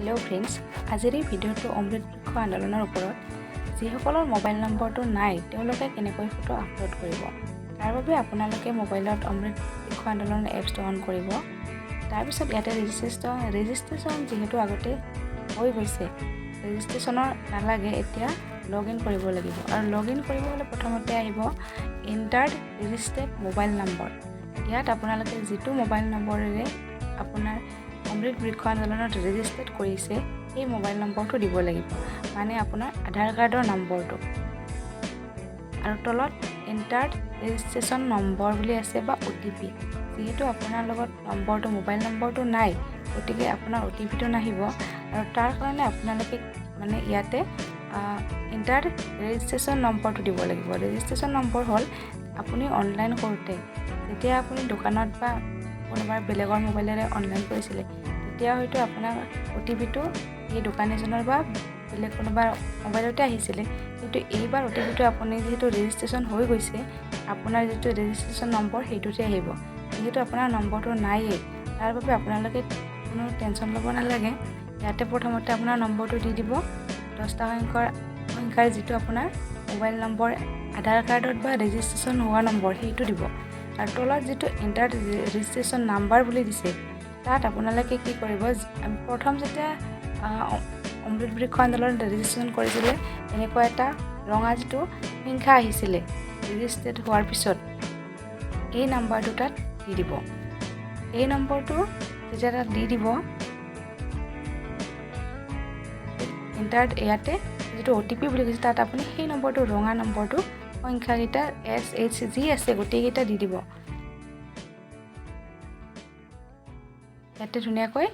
Hello' friends, আজিৰ এই ভিডিঅ'টো অমৃত বৃক্ষ আন্দোলনৰ ওপৰত। যিসকলৰ মোবাইল নম্বৰটো নাই তেওঁলোকে কেনেকৈ ফটো আপলোড কৰিব। তাৰ বাবে আপোনালোকে মোবাইলত অমৃত বৃক্ষ আন্দোলনৰ এপছটো অন কৰিব। তাৰপিছত ইয়াতে ৰেজিষ্ট্ৰেশ্যন যিহেতু আগতে হৈ গৈছে, ৰেজিষ্ট্ৰেশ্যনৰ নালাগে, এতিয়া লগ ইন কৰিব লাগিব। আৰু লগ ইন কৰিব হ'লে প্ৰথমতে আহিব এণ্টাৰ্ড ৰেজিষ্টাৰ্ড মোবাইল নম্বৰ। ইয়াত আপোনালোকে যিটো মোবাইল নম্বৰেৰে আপোনাৰ অমৃত বৃক্ষ আন্দোলনত ৰেজিষ্টাৰ্ড কৰিছে সেই মোবাইল নম্বৰটো দিব লাগিব, মানে আপোনাৰ আধাৰ কাৰ্ডৰ নম্বৰটো। আৰু তলত এণ্টাৰ্ড ৰেজিষ্ট্ৰেশ্যন নম্বৰ বুলি আছে বা OTP। যিহেতু আপোনাৰ লগত মোবাইল নম্বৰটো নাই, গতিকে আপোনাৰ OTPটো নাহিব। আৰু তাৰ কাৰণে আপোনালোকে ইয়াতে এণ্টাৰ্ড ৰেজিষ্ট্ৰেশ্যন নম্বৰটো দিব লাগিব। ৰেজিষ্ট্ৰেশ্যন নম্বৰ হ'ল আপুনি অনলাইন কৰোঁতে, যেতিয়া আপুনি দোকানত বা কোনোবা বেলেগৰ মোবাইলেৰে অনলাইন কৰিছিলে, তেতিয়া হয়তো আপোনাৰ OTPটো সেই দোকানীজনৰ বা বেলেগ কোনোবা মোবাইলতে আহিছিলে। কিন্তু এইবাৰ OTPটো আপুনি যিহেতু ৰেজিষ্ট্ৰেশ্যন হৈ গৈছে, আপোনাৰ যিটো ৰেজিষ্ট্ৰেশ্যন নম্বৰ সেইটোতে আহিব। যিহেতু আপোনাৰ নম্বৰটো নায়েই, তাৰ বাবে আপোনালোকে কোনো টেনশ্যন ল'ব নালাগে। ইয়াতে প্ৰথমতে আপোনাৰ নম্বৰটো দি দিব, 10টা সংখ্যাৰ যিটো আপোনাৰ মোবাইল নম্বৰ আধাৰ কাৰ্ডত বা ৰেজিষ্ট্ৰেশ্যন হোৱা নম্বৰ সেইটো দিব। আৰু তলত যিটো এণ্টাৰ্ড ৰেজিষ্ট্ৰেশ্যন নাম্বাৰ বুলি দিছে, তাত আপোনালোকে কি কৰিব, প্ৰথম যেতিয়া অমৃত বৃক্ষ আন্দোলনত ৰেজিষ্ট্ৰেশ্যন কৰিছিলে, এনেকুৱা এটা ৰঙা যিটো সংখ্যা আহিছিলে ৰেজিষ্টাৰ্ড হোৱাৰ পিছত, এই নাম্বাৰটো তাত দি দিব। এই নম্বৰটো যেতিয়া তাত দি দিব, এণ্টাৰ্ড ইয়াতে যিটো OTP বুলি কৈছে, তাত আপুনি সেই নম্বৰটো ৰঙা নম্বৰটো সংখ্যাকেইটা SH যি আছে গোটেইকেইটা দি দিব। ইয়াতে ধুনীয়াকৈ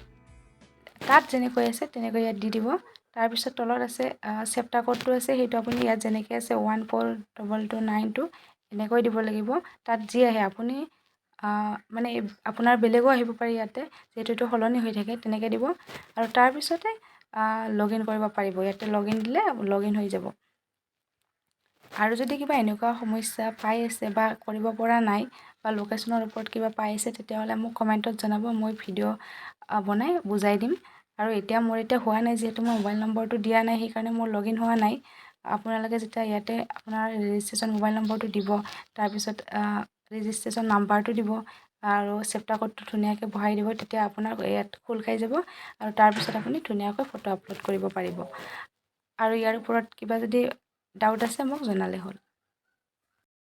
তাত যেনেকৈ আছে তেনেকৈ ইয়াত দি দিব। তাৰপিছত তলত আছে চেপ্টাৰ কোডটো আছে, সেইটো আপুনি ইয়াত যেনেকৈ আছে 142292 এনেকৈ দিব লাগিব। তাত যি আহে আপুনি আপোনাৰ বেলেগো আহিব পাৰি, ইয়াতে যিহেতু এইটো সলনি হৈ থাকে, তেনেকৈ দিব। আৰু তাৰপিছতে লগ ইন কৰিব পাৰিব। ইয়াতে লগ ইন দিলে লগ ইন হৈ যাব। আৰু যদি কিবা এনেকুৱা সমস্যা পাই আছে বা কৰিব পৰা নাই বা লোকেশ্যনৰ ওপৰত কিবা পাই আছে, তেতিয়াহ'লে মোক কমেণ্টত জনাব, মই ভিডিঅ' বনাই বুজাই দিম। আৰু মোৰ হোৱা নাই, যিহেতু মই মোবাইল নম্বৰটো দিয়া নাই, সেইকাৰণে মোৰ লগ ইন হোৱা নাই। আপোনালোকে যেতিয়া ইয়াতে আপোনাৰ ৰেজিষ্ট্ৰেশ্যন মোবাইল নম্বৰটো দিব, তাৰপিছত ৰেজিষ্ট্ৰেশ্যন নাম্বাৰটো দিব আৰু চেপ্টাৰ কোডটো ধুনীয়াকৈ বহাই দিব, তেতিয়া আপোনাৰ ইয়াত খোল খাই যাব। আৰু তাৰপিছত আপুনি ধুনীয়াকৈ ফটো আপলোড কৰিব পাৰিব। আৰু ইয়াৰ ওপৰত কিবা যদি ডাউট আছে মোক জনালে হ'ল।